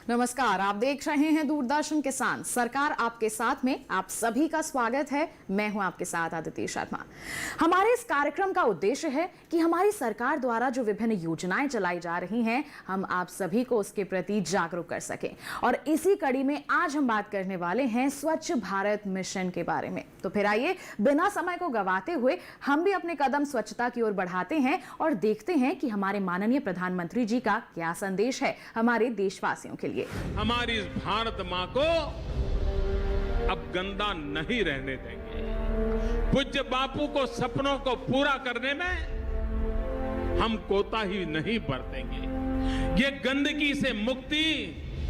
नमस्कार, आप देख रहे हैं दूरदर्शन किसान। सरकार आपके साथ में आप सभी का स्वागत है। मैं हूं आपके साथ आदित्य शर्मा। हमारे इस कार्यक्रम का उद्देश्य है कि हमारी सरकार द्वारा जो विभिन्न योजनाएं चलाई जा रही हैं, हम आप सभी को उसके प्रति जागरूक कर सकें। और इसी कड़ी में आज हम बात करने वाले हैं स्वच्छ भारत मिशन के बारे में। तो फिर आइए बिना समय को गंवाते हुए हम भी अपने कदम स्वच्छता की ओर बढ़ाते हैं और देखते हैं कि हमारे माननीय प्रधानमंत्री जी का क्या संदेश है हमारे देशवासियों के लिए। हमारी इस भारत मां को अब गंदा नहीं रहने देंगे। पूज्य बापू को सपनों को पूरा करने में हम कोताही नहीं बरतेंगे। ये गंदगी से मुक्ति,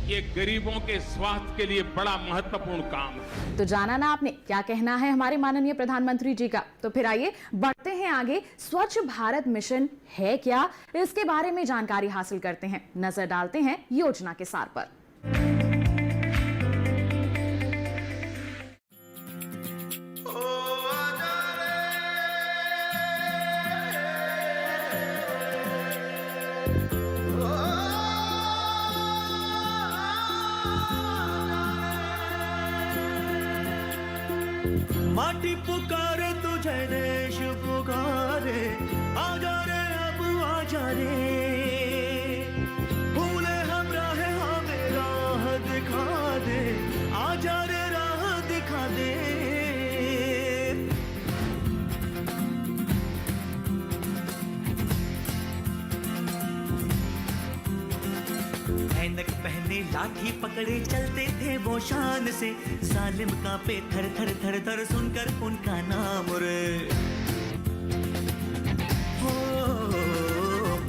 ये गरीबों के स्वास्थ्य के लिए बड़ा महत्वपूर्ण काम है। तो जाना ना आपने क्या कहना है हमारे माननीय प्रधानमंत्री जी का। तो फिर आइए बढ़ते हैं आगे। स्वच्छ भारत मिशन है क्या, इसके बारे में जानकारी हासिल करते हैं। नजर डालते हैं योजना के सार पर। माटी पुकारे तुझे, देश पुकारे, आजा रे अब आजा रे। भूले हम राहे हमें राह दिखा दे, आजा रे राह दिखा दे। ऐनक पहने लाठी पकड़े चलते थे वो शान से, जालिम कांपे थर थर थर थर सुनकर उनका नाम रे। हो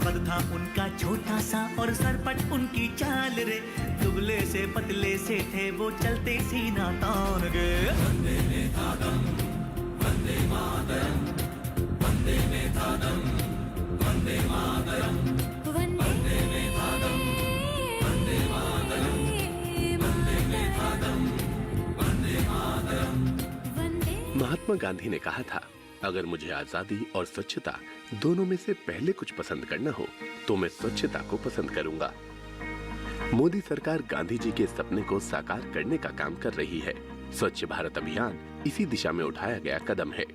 कद था उनका छोटा सा और सरपट उनकी चाल रे, दुबले से पतले से थे वो चलते सीना तान गे। वंदे में था दम, वंदे मातरम, वंदे में था दम, वंदे मातरम, वंदे में था दम, वंदे मातरम, वंदे में था दम, वंदे मातरम। महात्मा गांधी ने कहा था, अगर मुझे आजादी और स्वच्छता दोनों में से पहले कुछ पसंद करना हो तो मैं स्वच्छता को पसंद करूंगा। मोदी सरकार गांधी जी के सपने को साकार करने का काम कर रही है। स्वच्छ भारत अभियान इसी दिशा में उठाया गया कदम है।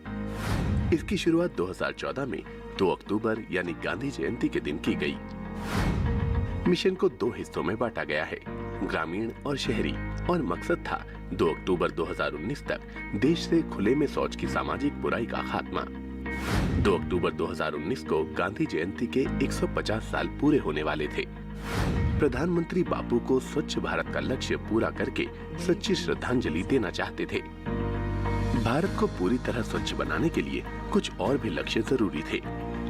इसकी शुरुआत 2014 में 2 अक्टूबर यानी गांधी जयंती के दिन की गई। मिशन को 2 हिस्सों में बांटा गया है, ग्रामीण और शहरी, और मकसद था 2 अक्टूबर 2019 तक देश से खुले में शौच की सामाजिक बुराई का खात्मा। 2 अक्टूबर 2019 को गांधी जयंती के 150 साल पूरे होने वाले थे। प्रधानमंत्री बापू को स्वच्छ भारत का लक्ष्य पूरा करके सच्ची श्रद्धांजलि देना चाहते थे। भारत को पूरी तरह स्वच्छ बनाने के लिए कुछ और भी लक्ष्य जरूरी थे।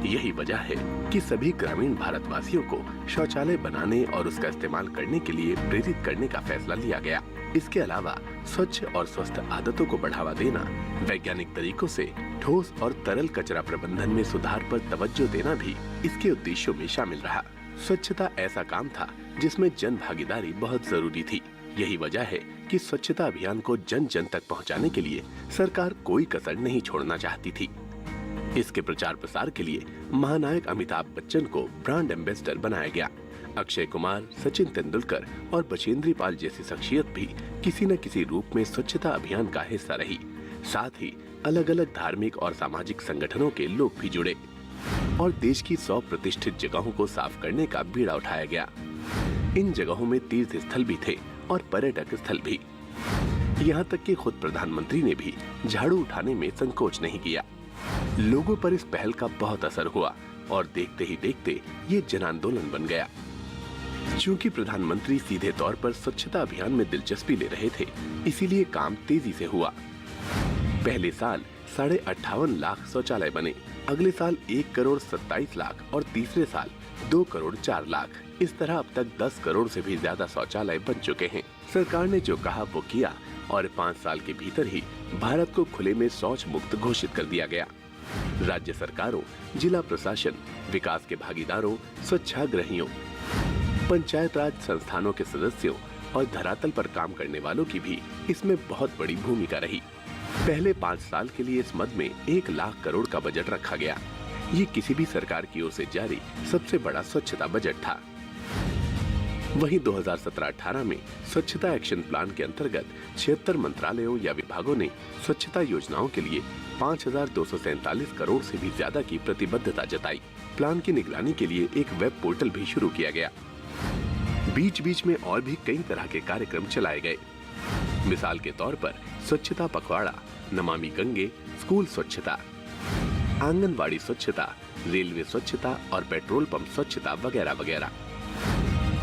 यही वजह है कि सभी ग्रामीण भारतवासियों को शौचालय बनाने और उसका इस्तेमाल करने के लिए प्रेरित करने का फैसला लिया गया। इसके अलावा स्वच्छ और स्वस्थ आदतों को बढ़ावा देना, वैज्ञानिक तरीकों से ठोस और तरल कचरा प्रबंधन में सुधार पर तवज्जो देना भी इसके उद्देश्यों में शामिल रहा। स्वच्छता ऐसा काम था जिसमें जन भागीदारी बहुत जरूरी थी। यही वजह है कि स्वच्छता अभियान को जन जन तक पहुंचाने के लिए सरकार कोई कसर नहीं छोड़ना चाहती थी। इसके प्रचार प्रसार के लिए महानायक अमिताभ बच्चन को ब्रांड एम्बेसडर बनाया गया। अक्षय कुमार, सचिन तेंदुलकर और बचेंद्री पाल जैसी शख्सियत भी किसी न किसी रूप में स्वच्छता अभियान का हिस्सा रही। साथ ही अलग अलग धार्मिक और सामाजिक संगठनों के लोग भी जुड़े और देश की 100 प्रतिष्ठित जगहों को साफ करने का बीड़ा उठाया गया। इन जगहों में तीर्थ स्थल भी थे और पर्यटक स्थल भी। यहाँ तक कि खुद प्रधानमंत्री ने भी झाड़ू उठाने में संकोच नहीं किया। लोगों पर इस पहल का बहुत असर हुआ और देखते ही देखते ये जन आंदोलन बन गया। चूंकि प्रधानमंत्री सीधे तौर पर स्वच्छता अभियान में दिलचस्पी ले रहे थे, इसीलिए काम तेजी से हुआ। पहले साल 58.5 लाख शौचालय बने, अगले साल 1 करोड़ 27 लाख और तीसरे साल 2 करोड़ 4 लाख। इस तरह अब तक 10 करोड़ से भी ज्यादा शौचालय बन चुके हैं। सरकार ने जो कहा वो किया और 5 साल के भीतर ही भारत को खुले में शौच मुक्त घोषित कर दिया गया। राज्य सरकारों, जिला प्रशासन, विकास के भागीदारों, स्वच्छाग्रहियों, पंचायत राज संस्थानों के सदस्यों और धरातल पर काम करने वालों की भी इसमें बहुत बड़ी भूमिका रही। पहले 5 साल के लिए इस मद में 1 लाख करोड़ का बजट रखा गया। ये किसी भी सरकार की ओर से जारी सबसे बड़ा स्वच्छता बजट था। वहीं 2017-18 में स्वच्छता एक्शन प्लान के अंतर्गत 76 मंत्रालयों या विभागों ने स्वच्छता योजनाओं के लिए 5,247 करोड़ से भी ज्यादा की प्रतिबद्धता जताई। प्लान की निगरानी के लिए एक वेब पोर्टल भी शुरू किया गया। बीच बीच में और भी कई तरह के कार्यक्रम चलाए गए। मिसाल के तौर पर स्वच्छता पखवाड़ा, नमामि गंगे, स्कूल स्वच्छता, आंगनबाड़ी स्वच्छता, रेलवे स्वच्छता और पेट्रोल पंप स्वच्छता वगैरह वगैरह।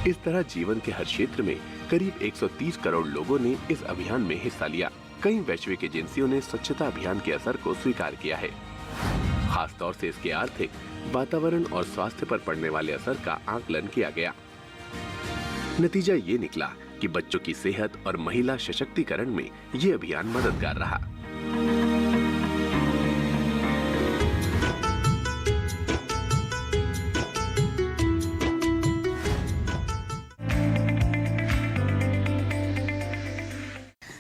इस तरह जीवन के हर क्षेत्र में करीब 130 करोड़ लोगों ने इस अभियान में हिस्सा लिया। कई वैश्विक एजेंसियों ने स्वच्छता अभियान के असर को स्वीकार किया है। खास तौर से इसके आर्थिक, वातावरण और स्वास्थ्य पर पड़ने वाले असर का आकलन किया गया। नतीजा ये निकला कि बच्चों की सेहत और महिला सशक्तिकरण में ये अभियान मददगार रहा।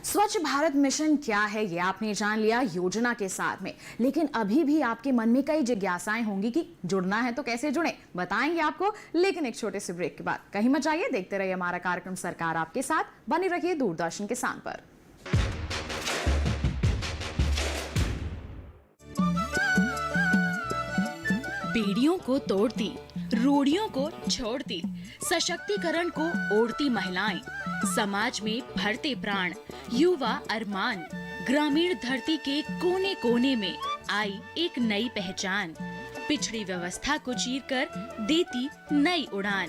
स्वच्छ भारत मिशन क्या है ये आपने जान लिया योजना के साथ में, लेकिन अभी भी आपके मन में कई जिज्ञासाएं होंगी कि जुड़ना है तो कैसे जुड़े, बताएंगे आपको, लेकिन एक छोटे से ब्रेक के बाद। कहीं मत जाइए, देखते रहिए हमारा कार्यक्रम सरकार आपके साथ, बने रहिए दूरदर्शन किसान पर। बेड़ियों को तोड़ती, रूढ़ियों को छोड़ती, सशक्तिकरण को ओढ़ती महिलाएं, समाज में भरते प्राण, युवा अरमान, ग्रामीण धरती के कोने कोने में आई एक नई पहचान, पिछड़ी व्यवस्था को चीरकर देती नई उड़ान,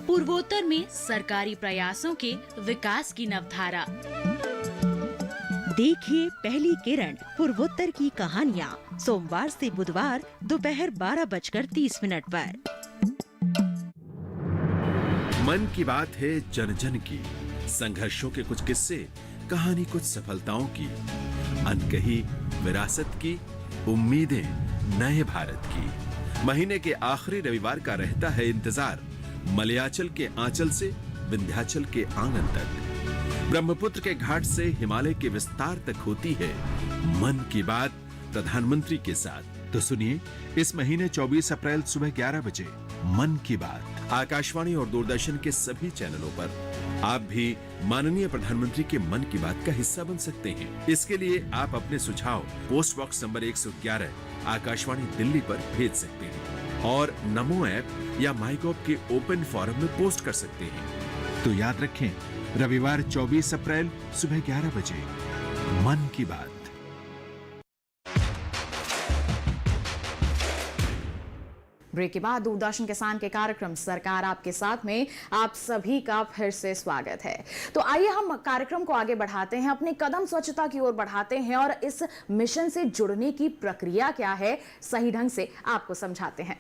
पूर्वोत्तर में सरकारी प्रयासों के विकास की नवधारा। देखिए पहली किरण पूर्वोत्तर की कहानियाँ सोमवार से बुधवार दोपहर 12:30 पर। मन की बात है जन जन की, संघर्षों के कुछ किस्से, कहानी कुछ सफलताओं की, अनकही विरासत की, उम्मीदें नए भारत की। महीने के आखिरी रविवार का रहता है इंतजार, मलयाचल के आंचल से विंध्याचल के आंगन तक, ब्रह्मपुत्र के घाट से हिमालय के विस्तार तक होती है मन की बात प्रधानमंत्री के साथ। तो सुनिए इस महीने 24 अप्रैल सुबह 11 बजे मन की बात आकाशवाणी और दूरदर्शन के सभी चैनलों पर। आप भी माननीय प्रधानमंत्री के मन की बात का हिस्सा बन सकते हैं। इसके लिए आप अपने सुझाव post box number 111 Akashvani Delhi पर भेज सकते हैं और नमो ऐप या माईगॉव के ओपन फोरम में पोस्ट कर सकते हैं। तो याद रखें, रविवार 24 अप्रैल सुबह 11 बजे मन की बात। ब्रेक के बाद दूरदर्शन किसान के कार्यक्रम सरकार आपके साथ में आप सभी का फिर से स्वागत है। तो आइए हम कार्यक्रम को आगे बढ़ाते हैं, अपने कदम स्वच्छता की ओर बढ़ाते हैं और इस मिशन से जुड़ने की प्रक्रिया क्या है सही ढंग से आपको समझाते हैं।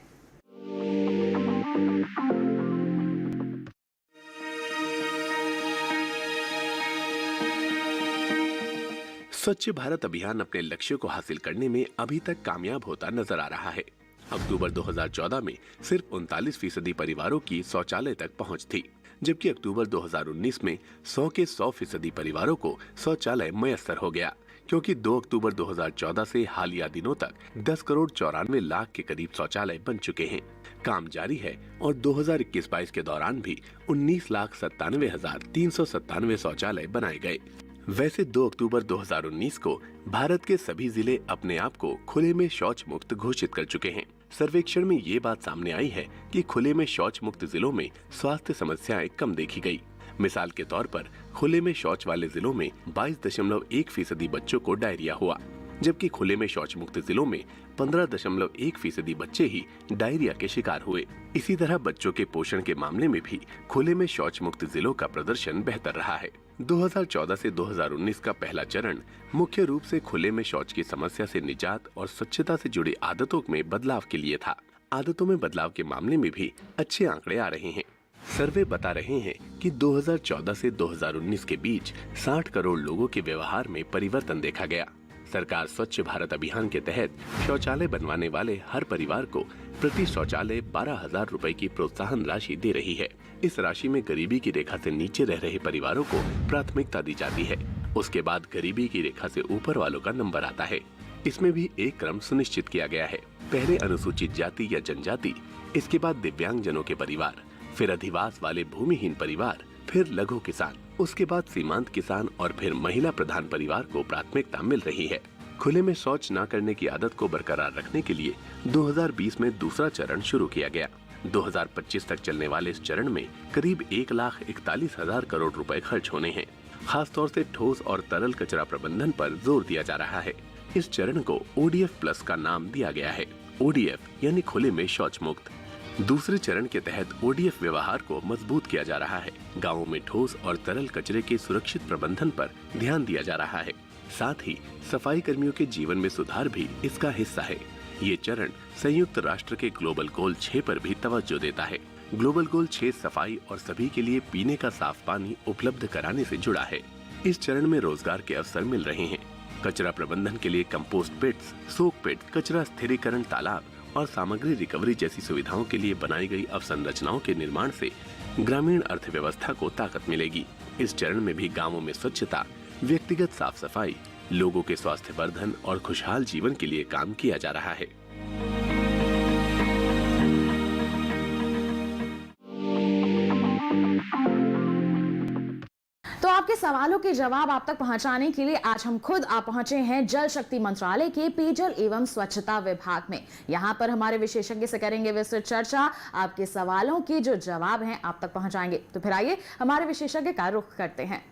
स्वच्छ भारत अभियान अपने लक्ष्य को हासिल करने में अभी तक कामयाब होता नजर आ रहा है। अक्टूबर 2014 में सिर्फ 39% परिवारों की शौचालय तक पहुंच थी, जबकि अक्टूबर 2019 में 100 के 100% परिवारों को शौचालय मयस्सर हो गया, क्योंकि 2 अक्टूबर 2014 से हालिया दिनों तक 10 करोड़ 94 लाख के करीब शौचालय बन चुके हैं। काम जारी है और 2021-22 के दौरान भी 19,97,397 शौचालय बनाए गए। वैसे 2 अक्टूबर 2019 को भारत के सभी जिले अपने आप को खुले में शौच मुक्त घोषित कर चुके हैं। सर्वेक्षण में ये बात सामने आई है कि खुले में शौच मुक्त जिलों में स्वास्थ्य समस्याएं कम देखी गई। मिसाल के तौर पर खुले में शौच वाले जिलों में 22.1% बच्चों को डायरिया हुआ, जबकि खुले में शौच मुक्त जिलों में 15.1% बच्चे ही डायरिया के शिकार हुए। इसी तरह बच्चों के पोषण के मामले में भी खुले में शौच मुक्त जिलों का प्रदर्शन बेहतर रहा है। 2014 से 2019 का पहला चरण मुख्य रूप से खुले में शौच की समस्या से निजात और स्वच्छता से जुड़ी आदतों में बदलाव के लिए था। आदतों में बदलाव के मामले में भी अच्छे आंकड़े आ रहे हैं। सर्वे बता रहे हैं कि 2014 से 2019 के बीच 60 करोड़ लोगों के व्यवहार में परिवर्तन देखा गया। सरकार स्वच्छ भारत अभियान के तहत शौचालय बनवाने वाले हर परिवार को प्रति शौचालय 12,000 रुपए की प्रोत्साहन राशि दे रही है। इस राशि में गरीबी की रेखा से नीचे रह रहे परिवारों को प्राथमिकता दी जाती है। उसके बाद गरीबी की रेखा से ऊपर वालों का नंबर आता है। इसमें भी एक क्रम सुनिश्चित किया गया है। पहले अनुसूचित जाति या जनजाति, इसके बाद दिव्यांग जनों के परिवार, फिर अधिवास वाले भूमिहीन परिवार, फिर लघु किसान, उसके बाद सीमांत किसान और फिर महिला प्रधान परिवार को प्राथमिकता मिल रही है। खुले में शौच न करने की आदत को बरकरार रखने के लिए 2020 में दूसरा चरण शुरू किया गया। 2025 तक चलने वाले इस चरण में करीब 1,41,000 करोड़ रुपए खर्च होने हैं। खास तौर से ठोस और तरल कचरा प्रबंधन पर जोर दिया जा रहा है। इस चरण को ODF प्लस का नाम दिया गया है। ODF यानी खुले में शौच मुक्त। दूसरे चरण के तहत ODF व्यवहार को मजबूत किया जा रहा है। गाँवों में ठोस और तरल कचरे के सुरक्षित प्रबंधन पर ध्यान दिया जा रहा है। साथ ही सफाई कर्मियों के जीवन में सुधार भी इसका हिस्सा है। ये चरण संयुक्त राष्ट्र के ग्लोबल गोल 6 पर भी तवज्जो देता है। ग्लोबल गोल 6 सफाई और सभी के लिए पीने का साफ पानी उपलब्ध कराने से जुड़ा है। इस चरण में रोजगार के अवसर मिल रहे हैं। कचरा प्रबंधन के लिए कंपोस्ट पिट्स, सोक पिट, कचरा स्थिरीकरण तालाब और सामग्री रिकवरी जैसी सुविधाओं के लिए बनाई गई अवसंरचनाओं के निर्माण से ग्रामीण अर्थव्यवस्था को ताकत मिलेगी। इस चरण में भी गाँवों में स्वच्छता, व्यक्तिगत साफ सफाई, लोगों के स्वास्थ्य वर्धन और खुशहाल जीवन के लिए काम किया जा रहा है। तो आपके सवालों के जवाब आप तक पहुंचाने के लिए आज हम खुद आ पहुंचे हैं जल शक्ति मंत्रालय के पेयजल एवं स्वच्छता विभाग में। यहां पर हमारे विशेषज्ञ से करेंगे विस्तृत चर्चा। आपके सवालों के जो जवाब हैं आप तक पहुंचाएंगे। तो फिर आइए हमारे विशेषज्ञ का रुख करते हैं।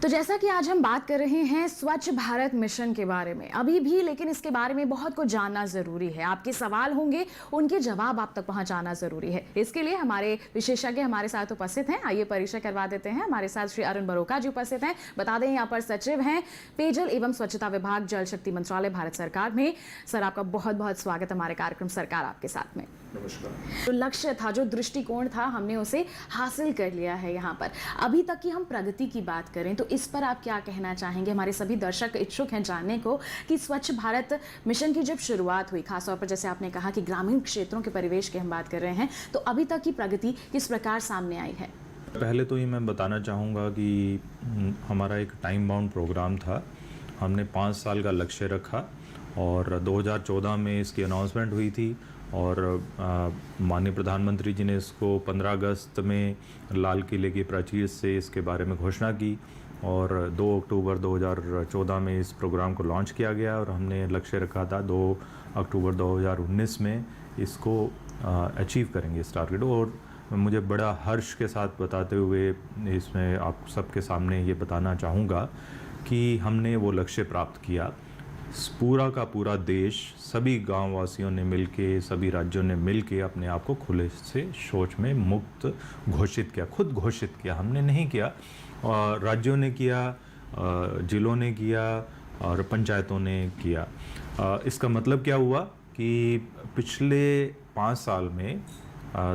तो जैसा कि आज हम बात कर रहे हैं स्वच्छ भारत मिशन के बारे में अभी भी, लेकिन इसके बारे में बहुत कुछ जानना जरूरी है। आपके सवाल होंगे, उनके जवाब आप तक पहुंचाना जरूरी है। इसके लिए हमारे विशेषज्ञ हमारे साथ उपस्थित हैं। आइए परिचय करवा देते हैं। हमारे साथ श्री अरुण बरोका जी उपस्थित हैं। बता दें यहाँ पर सचिव हैं पेयजल एवं स्वच्छता विभाग, जल शक्ति मंत्रालय, भारत सरकार में। सर आपका बहुत बहुत स्वागत हमारे कार्यक्रम सरकार आपके साथ में। नमस्कार। जो लक्ष्य था, जो दृष्टिकोण था, हमने उसे हासिल कर लिया है। यहाँ पर अभी तक की हम प्रगति की बात करें तो इस पर आप क्या कहना चाहेंगे? हमारे सभी दर्शक इच्छुक हैं जानने को कि स्वच्छ भारत मिशन की जब शुरुआत हुई, खासतौर पर जैसे आपने कहा कि ग्रामीण क्षेत्रों के परिवेश की हम बात कर रहे हैं, तो अभी तक की प्रगति किस प्रकार सामने आई है? पहले तो ये मैं बताना चाहूँगा कि हमारा एक टाइम बाउंड प्रोग्राम था। हमने 5 साल का लक्ष्य रखा और 2014 में इसकी अनाउंसमेंट हुई थी और माननीय प्रधानमंत्री जी ने इसको 15 अगस्त में लाल किले की प्राचीर से इसके बारे में घोषणा की और 2 अक्टूबर 2014 में इस प्रोग्राम को लॉन्च किया गया और हमने लक्ष्य रखा था 2 अक्टूबर 2019 में इसको अचीव करेंगे इस टारगेट। और मुझे बड़ा हर्ष के साथ बताते हुए इसमें आप सबके सामने ये बताना चाहूँगा कि हमने वो लक्ष्य प्राप्त किया। पूरा का पूरा देश, सभी गांव वासियों ने मिलके, सभी राज्यों ने मिलके अपने आप को खुले से शौच में मुक्त घोषित किया। खुद घोषित किया, हमने नहीं किया, और राज्यों ने किया, जिलों ने किया और पंचायतों ने किया। इसका मतलब क्या हुआ कि पिछले 5 साल में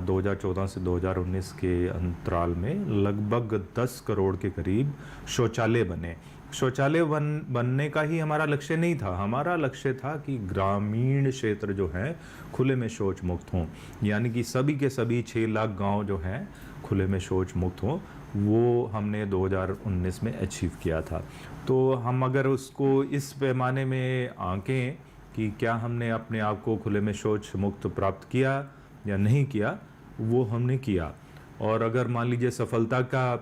2014 से 2019 के अंतराल में लगभग 10 करोड़ के करीब शौचालय बने। शौचालय बनने का ही हमारा लक्ष्य नहीं था। हमारा लक्ष्य था कि ग्रामीण क्षेत्र जो है खुले में शौच मुक्त हों, यानी कि सभी के सभी 6 लाख गांव जो हैं खुले में शौच मुक्त हों। वो हमने 2019 में अचीव किया था। तो हम अगर उसको इस पैमाने में आंकें कि क्या हमने अपने आप को खुले में शौच मुक्त प्राप्त किया या नहीं किया, वो हमने किया। और अगर मान लीजिए सफलता का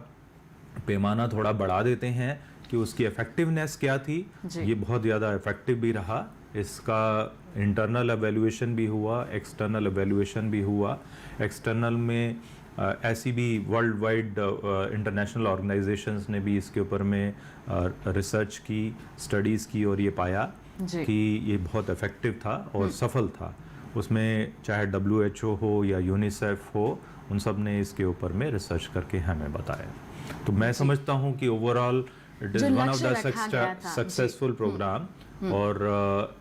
पैमाना थोड़ा बढ़ा देते हैं कि उसकी इफ़ेक्टिवनेस क्या थी, ये बहुत ज़्यादा इफ़ेक्टिव भी रहा। इसका इंटरनल एवेल्यूएशन भी हुआ, एक्सटर्नल एवेल्यूएशन भी हुआ। एक्सटर्नल में ऐसी भी वर्ल्ड वाइड इंटरनेशनल ऑर्गेनाइजेशंस ने भी इसके ऊपर में रिसर्च की, स्टडीज़ की और ये पाया कि ये बहुत इफ़ेक्टिव था और सफल था। उसमें चाहे WHO हो या यूनिसेफ हो, उन सब ने इसके ऊपर में रिसर्च करके हमें बताया। तो मैं समझता हूँ कि overall it is one of the successful program. और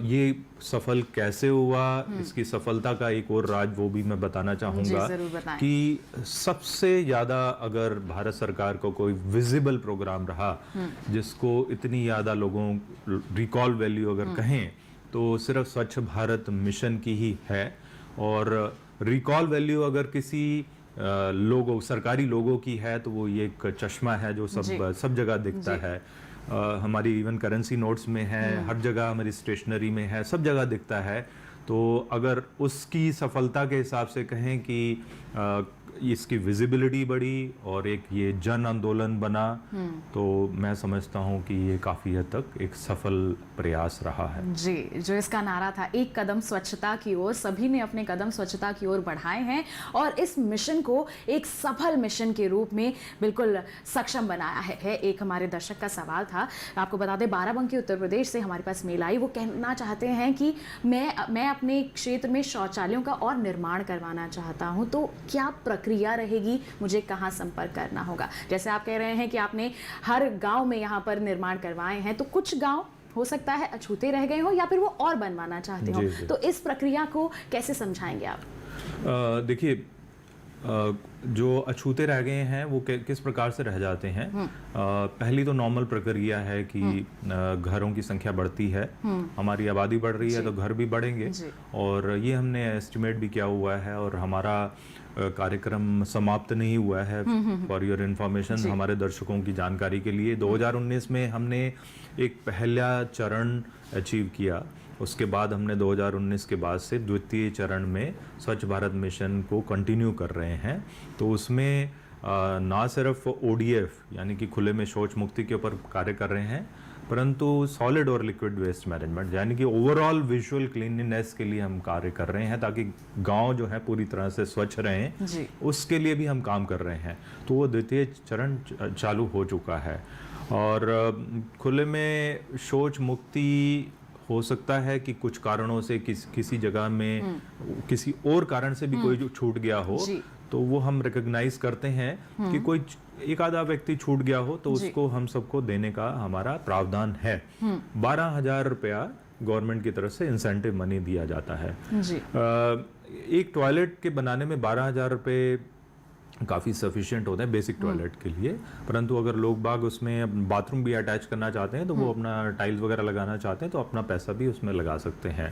ये सफल कैसे हुआ, इसकी सफलता का एक और राज वो भी मैं बताना चाहूँगा कि सबसे ज़्यादा अगर भारत सरकार को कोई विजिबल प्रोग्राम रहा जिसको इतनी ज़्यादा लोगों रिकॉल वैल्यू अगर कहें तो सिर्फ स्वच्छ भारत मिशन की ही है। और रिकॉल वैल्यू अगर किसी लोगों, सरकारी लोगों की है तो वो ये एक चश्मा है जो सब जगह दिखता है। हमारी इवन करेंसी नोट्स में है, हर जगह हमारी स्टेशनरी में है, सब जगह दिखता है। तो अगर उसकी सफलता के हिसाब से कहें कि इसकी विजिबिलिटी बढ़ी और एक ये जन आंदोलन बना, तो मैं समझता हूँ कि ये काफ़ी हद तक एक सफल प्रयास रहा है। जी, जो इसका नारा था एक कदम स्वच्छता की ओर, सभी ने अपने कदम स्वच्छता की ओर बढ़ाए हैं और इस मिशन को एक सफल मिशन के रूप में बिल्कुल सक्षम बनाया है। एक हमारे दर्शक का सवाल था, आपको बता दें बाराबंकी उत्तर प्रदेश से हमारे पास मेल आई। वो कहना चाहते हैं कि मैं अपने क्षेत्र में शौचालयों का और निर्माण करवाना चाहता हूँ, तो क्या प्रक्रिया रहेगी, मुझे कहाँ संपर्क करना होगा? जैसे आप कह रहे हैं कि आपने हर गांव में यहाँ पर निर्माण करवाए हैं, तो कुछ गांव हो सकता है अछूते रह गए हो या फिर वो और बनवाना चाहते हो, तो इस प्रक्रिया को कैसे समझाएंगे आप? देखिए, जो अछूते रह गए हैं वो किस प्रकार से रह जाते हैं। पहली तो नॉर्मल प्रक्रिया है कि घरों की संख्या बढ़ती है, हमारी आबादी बढ़ रही है तो घर भी बढ़ेंगे, और ये हमने एस्टिमेट भी किया हुआ है और हमारा कार्यक्रम समाप्त नहीं हुआ है। फॉर योर इन्फॉर्मेशन, हमारे दर्शकों की जानकारी के लिए 2019 में हमने एक पहला चरण अचीव किया। उसके बाद हमने 2019 के बाद से द्वितीय चरण में स्वच्छ भारत मिशन को कंटिन्यू कर रहे हैं। तो उसमें ना सिर्फ ODF यानी कि खुले में शौच मुक्ति के ऊपर कार्य कर रहे हैं, परंतु सॉलिड और लिक्विड वेस्ट मैनेजमेंट यानी कि ओवरऑल विजुअल क्लीनलीनेस के लिए हम कार्य कर रहे हैं, ताकि गांव जो है पूरी तरह से स्वच्छ रहें, उसके लिए भी हम काम कर रहे हैं। तो वो द्वितीय चरण चालू हो चुका है। और खुले में शौच मुक्ति हो सकता है कि कुछ कारणों से किसी जगह में किसी और कारण से भी कोई छूट गया हो, तो वो हम रिकॉग्नाइज करते हैं कि कोई एक आधा व्यक्ति छूट गया हो तो उसको हम सबको देने का हमारा प्रावधान है। 12,000 रुपया गवर्नमेंट की तरफ से इंसेंटिव मनी दिया जाता है। एक टॉयलेट के बनाने में 12,000 रुपये काफ़ी सफिशिएंट होते हैं बेसिक टॉयलेट के लिए, परंतु अगर लोग बाग उसमें बाथरूम भी अटैच करना चाहते हैं तो वो अपना टाइल्स वगैरह लगाना चाहते हैं तो अपना पैसा भी उसमें लगा सकते हैं।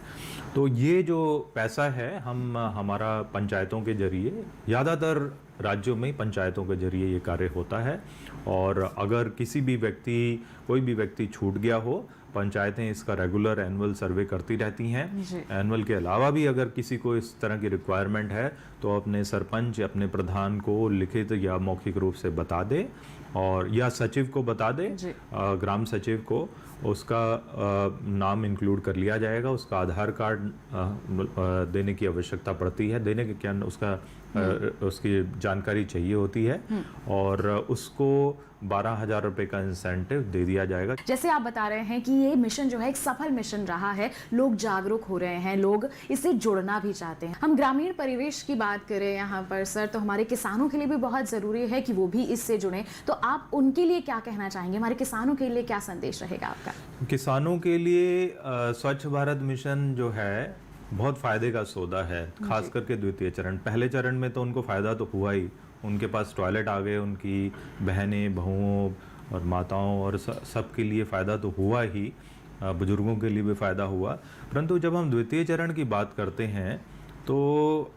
तो ये जो पैसा है हम हमारा पंचायतों के जरिए, ज़्यादातर राज्यों में पंचायतों के जरिए ये कार्य होता है। और अगर कोई भी व्यक्ति छूट गया हो, पंचायतें इसका रेगुलर एनुअल सर्वे करती रहती हैं। एनुअल के अलावा भी अगर किसी को इस तरह की रिक्वायरमेंट है तो अपने सरपंच, अपने प्रधान को लिखित या मौखिक रूप से बता दे, और या सचिव को बता दे, ग्राम सचिव को, उसका नाम इंक्लूड कर लिया जाएगा। उसका आधार कार्ड देने की आवश्यकता पड़ती है, देने के क्या उसकी जानकारी चाहिए होती है, और उसको 12,000 रुपए का इंसेंटिव दे दिया जाएगा। जैसे आप बता रहे हैं कि ये मिशन जो है एक सफल मिशन रहा है, लोग जागरूक हो रहे हैं, लोग इससे जुड़ना भी चाहते हैं। हम ग्रामीण परिवेश की बात करें यहाँ पर सर, तो हमारे किसानों के लिए भी बहुत ज़रूरी है कि वो भी इससे जुड़ें, तो आप उनके लिए क्या कहना चाहेंगे? हमारे किसानों के लिए क्या संदेश रहेगा आपका? किसानों के लिए स्वच्छ भारत मिशन जो है बहुत फायदे का सौदा है, खास करके द्वितीय चरण। पहले चरण में तो उनको फायदा तो हुआ ही, उनके पास टॉयलेट आ गए, उनकी बहनें, बहुओं और माताओं और सबके लिए फ़ायदा तो हुआ ही, बुजुर्गों के लिए भी फ़ायदा हुआ। परंतु जब हम द्वितीय चरण की बात करते हैं तो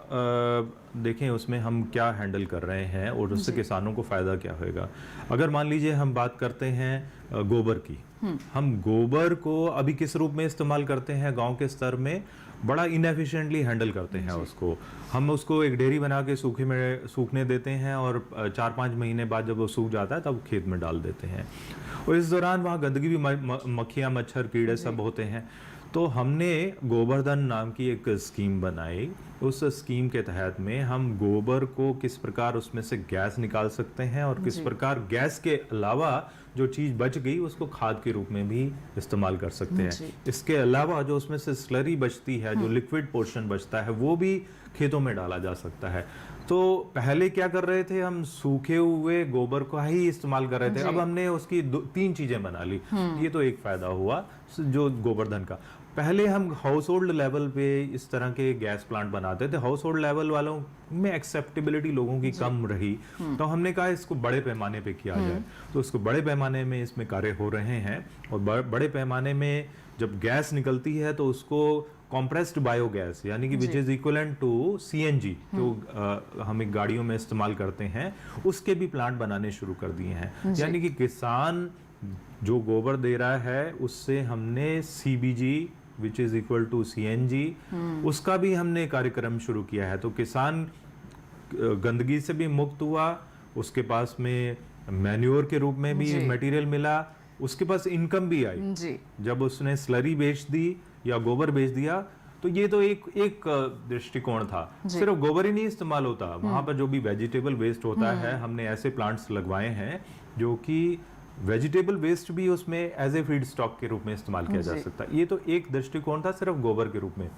देखें उसमें हम क्या हैंडल कर रहे हैं और उससे किसानों को फ़ायदा क्या होगा। अगर मान लीजिए हम बात करते हैं गोबर की, हम गोबर को अभी किस रूप में इस्तेमाल करते हैं, गांव के स्तर में बड़ा इनएफिशिएंटली हैंडल करते हैं उसको। हम उसको एक डेयरी बना के सूखने देते हैं और 4-5 महीने बाद जब वो सूख जाता है तब खेत में डाल देते हैं, और इस दौरान वहाँ गंदगी भी, मक्खियाँ, मच्छर, कीड़े सब होते हैं। तो हमने गोबरधन नाम की एक स्कीम बनाई। उस स्कीम के तहत में हम गोबर को किस प्रकार उसमें से गैस निकाल सकते हैं और किस प्रकार गैस के अलावा जो चीज़ बच गई उसको खाद के रूप में भी इस्तेमाल कर सकते हैं। इसके अलावा जो उसमें से स्लरी बचती है, जो लिक्विड पोर्शन बचता है, वो भी खेतों में डाला जा सकता है। तो पहले क्या कर रहे थे, हम सूखे हुए गोबर को ही इस्तेमाल कर रहे थे, अब हमने उसकी 3 चीजें बना ली। ये तो एक फायदा हुआ जो गोबरधन का। पहले हम हाउस होल्ड लेवल पे इस तरह के गैस प्लांट बनाते थे, हाउस होल्ड लेवल वालों में एक्सेप्टेबिलिटी लोगों की कम रही, तो हमने कहा इसको बड़े पैमाने पे किया जाए। तो उसको बड़े पैमाने में इसमें कार्य हो रहे हैं, और बड़े पैमाने में जब गैस निकलती है तो उसको कॉम्प्रेस्ड बायोगैस यानी कि which is equivalent to CNG जो हम एक गाड़ियों में इस्तेमाल करते हैं, उसके भी प्लांट बनाने शुरू कर दिए हैं। यानी कि किसान जो गोबर दे रहा है उससे हमने CBG which is equal to CNG, उसका भी हमने कार्यक्रम शुरू किया है। तो किसान गंदगी से भी मुक्त हुआ, उसके पास में मैन्योर के रूप में भी मटेरियल मिला, उसके पास इनकम भी आई जी। जब उसने स्लरी बेच दी या गोबर बेच दिया। तो ये तो एक दृष्टिकोण था। सिर्फ गोबर ही नहीं इस्तेमाल होता, वहां पर जो भी वेजिटेबल वेस्ट होता है, हमने ऐसे प्लांट्स लगवाए हैं जो कि वेजिटेबल वेस्ट भी उसमें एज ए फीड स्टॉक के रूप में इस्तेमाल किया जा सकता है। ये तो एक दृष्टिकोण था सिर्फ गोबर के रूप में।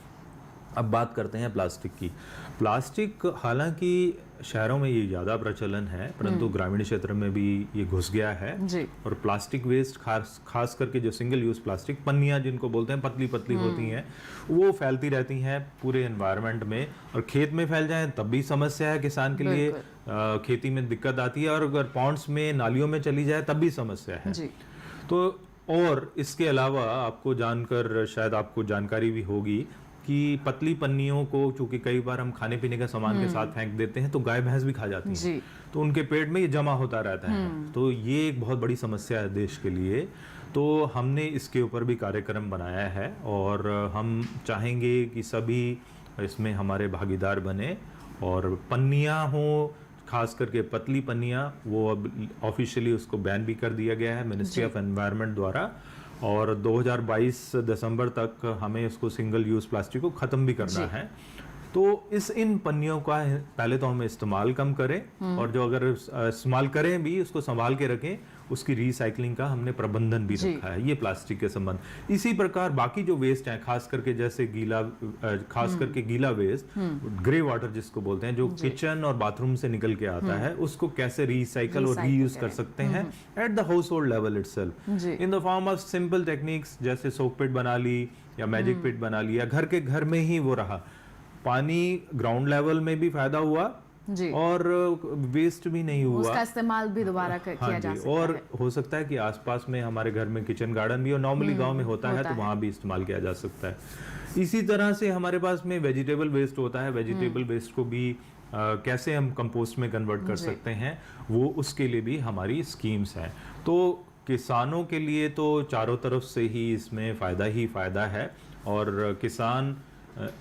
अब बात करते हैं प्लास्टिक की। प्लास्टिक हालांकि शहरों में ये ज़्यादा प्रचलन है, परंतु ग्रामीण क्षेत्र में भी ये घुस गया है जी। और प्लास्टिक वेस्ट खास करके जो सिंगल यूज प्लास्टिक पन्नियाँ जिनको बोलते हैं, पतली पतली होती हैं, वो फैलती रहती हैं पूरे एनवायरनमेंट में, और खेत में फैल जाएं तब भी समस्या है किसान के लिए, खेती में दिक्कत आती है, और अगर पॉन्ड्स में नालियों में चली जाए तब भी समस्या है जी। तो और इसके अलावा आपको जानकर शायद आपको जानकारी भी होगी कि पतली पन्नियों को चूंकि कई बार हम खाने पीने का सामान के साथ फेंक देते हैं तो गाय भैंस भी खा जाती हैं, तो उनके पेट में ये जमा होता रहता है। तो ये एक बहुत बड़ी समस्या है देश के लिए। तो हमने इसके ऊपर भी कार्यक्रम बनाया है और हम चाहेंगे कि सभी इसमें हमारे भागीदार बने, और पन्नियाँ हों, खास करके पतली पन्नियाँ, वो अब ऑफिशियली उसको बैन भी कर दिया गया है मिनिस्ट्री ऑफ एनवायरनमेंट द्वारा, और 2022 दिसंबर तक हमें उसको सिंगल यूज प्लास्टिक को खत्म भी करना है। तो इन पन्नियों का पहले तो हम इस्तेमाल कम करें, और जो अगर इस्तेमाल करें भी उसको संभाल के रखें, उसकी रिसाइकलिंग का हमने प्रबंधन भी रखा है। ये प्लास्टिक के संबंध। इसी प्रकार बाकी जो वेस्ट है, खास करके जैसे गीला वेस्ट, ग्रे वाटर जिसको बोलते हैं, जो किचन और बाथरूम से निकल के आता है, उसको कैसे रिसाइकल और रीयूज कर सकते हैं at the house hold level itself in the form of simple techniques, जैसे सोक पिट बना ली या मैजिक पिट बना ली, या घर के घर में ही वो रहा। पानी ग्राउंड लेवल में भी फायदा हुआ जी। और वेस्ट भी नहीं हुआ, उसका इस्तेमाल भी दोबारा किया जा सकता और है। हो सकता है कि आसपास में हमारे घर में किचन गार्डन भी, और नॉर्मली गांव में होता है तो वहां भी इस्तेमाल किया जा सकता है। इसी तरह से हमारे पास में वेजिटेबल वेस्ट होता है, वेजिटेबल वेस्ट को भी कैसे हम कंपोस्ट में कन्वर्ट कर सकते हैं, वो उसके लिए भी हमारी स्कीम्स हैं। तो किसानों के लिए तो चारों तरफ से ही इसमें फायदा है, और किसान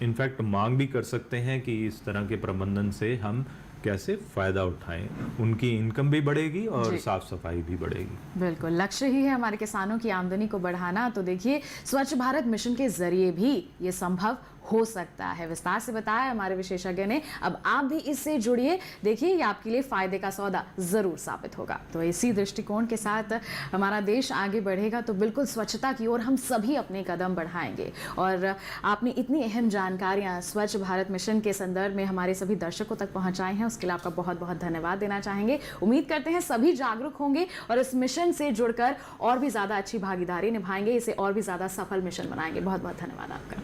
इनफैक्ट मांग भी कर सकते हैं कि इस तरह के प्रबंधन से हम कैसे फायदा उठाएं, उनकी इनकम भी बढ़ेगी और साफ सफाई भी बढ़ेगी। बिल्कुल, लक्ष्य ही है हमारे किसानों की आमदनी को बढ़ाना। तो देखिए, स्वच्छ भारत मिशन के जरिए भी ये संभव हो सकता है। विस्तार से बताया हमारे विशेषज्ञ ने। अब आप भी इससे जुड़िए, देखिए ये आपके लिए फायदे का सौदा जरूर साबित होगा। तो इसी दृष्टिकोण के साथ हमारा देश आगे बढ़ेगा तो बिल्कुल स्वच्छता की ओर हम सभी अपने कदम बढ़ाएंगे। और आपने इतनी अहम जानकारियां स्वच्छ भारत मिशन के संदर्भ में हमारे सभी दर्शकों तक पहुंचाई हैं, उसके लिए आपका बहुत बहुत धन्यवाद देना चाहेंगे। उम्मीद करते हैं सभी जागरूक होंगे और इस मिशन से जुड़कर और भी ज्यादा अच्छी भागीदारी निभाएंगे, इसे और भी ज्यादा सफल मिशन बनाएंगे। बहुत बहुत धन्यवाद आपका।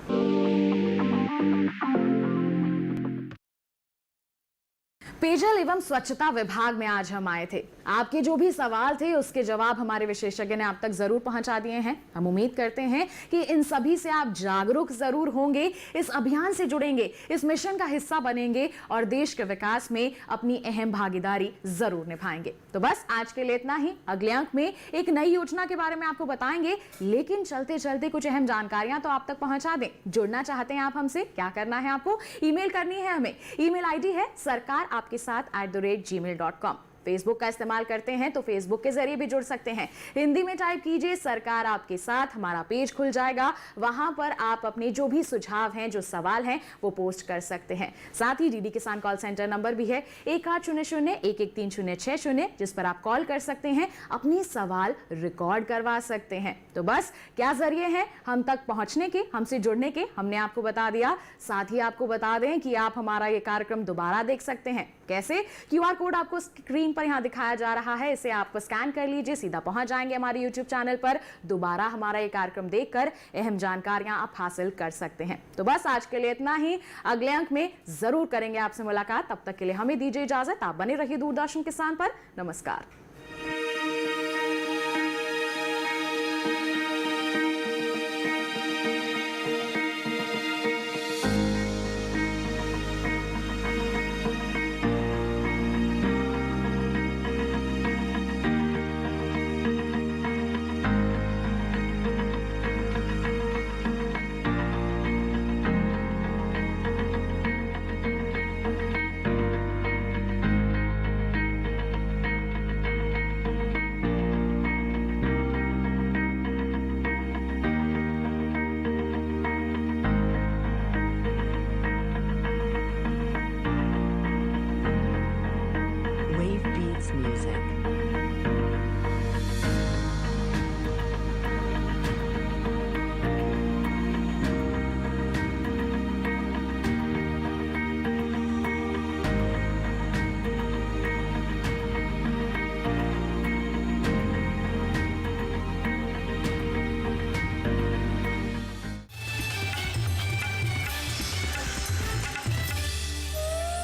पेयजल एवं स्वच्छता विभाग में आज हम आए थे। आपके जो भी सवाल थे उसके जवाब हमारे विशेषज्ञ ने आप तक जरूर पहुंचा दिए हैं। हम उम्मीद करते हैं कि इन सभी से आप जागरूक जरूर होंगे, इस अभियान से जुड़ेंगे, इस मिशन का हिस्सा बनेंगे और देश के विकास में अपनी अहम भागीदारी जरूर निभाएंगे। तो बस आज के लिए इतना ही। अगले अंक में एक नई योजना के बारे में आपको बताएंगे, लेकिन चलते चलते कुछ अहम जानकारियां तो आप तक पहुंचा दें। जुड़ना चाहते हैं आप हमसे? क्या करना है आपको? ईमेल करनी है हमें। ईमेल आईडी है सरकार आपके साथ @gmail.com। फेसबुक का इस्तेमाल करते हैं तो फेसबुक के जरिए भी जुड़ सकते हैं। हिंदी में टाइप कीजिए सरकार आपके साथ, हमारा पेज खुल जाएगा। वहां पर आप अपने जो भी सुझाव हैं, जो सवाल हैं, वो पोस्ट कर सकते हैं। साथ ही डीडी किसान कॉल सेंटर नंबर भी है 1800-113-060, जिस पर आप कॉल कर सकते हैं, अपने सवाल रिकॉर्ड करवा सकते हैं। तो बस क्या जरिए हैं हम तक पहुंचने के, हमसे जुड़ने के, हमने आपको बता दिया। साथ ही आपको बता दें कि आप हमारा ये कार्यक्रम दोबारा देख सकते हैं। कैसे? QR कोड आपको स्क्रीन पर यहां दिखाया जा रहा है, इसे आप स्कैन कर लीजिए, सीधा पहुंच जाएंगे हमारे YouTube चैनल पर। दोबारा हमारा ये कार्यक्रम देखकर अहम जानकारियां आप हासिल कर सकते हैं। तो बस आज के लिए इतना ही। अगले अंक में जरूर करेंगे आपसे मुलाकात। तब तक के लिए हमें दीजिए इजाजत। आप बने रहिए दूरदर्शन किसान पर। नमस्कार।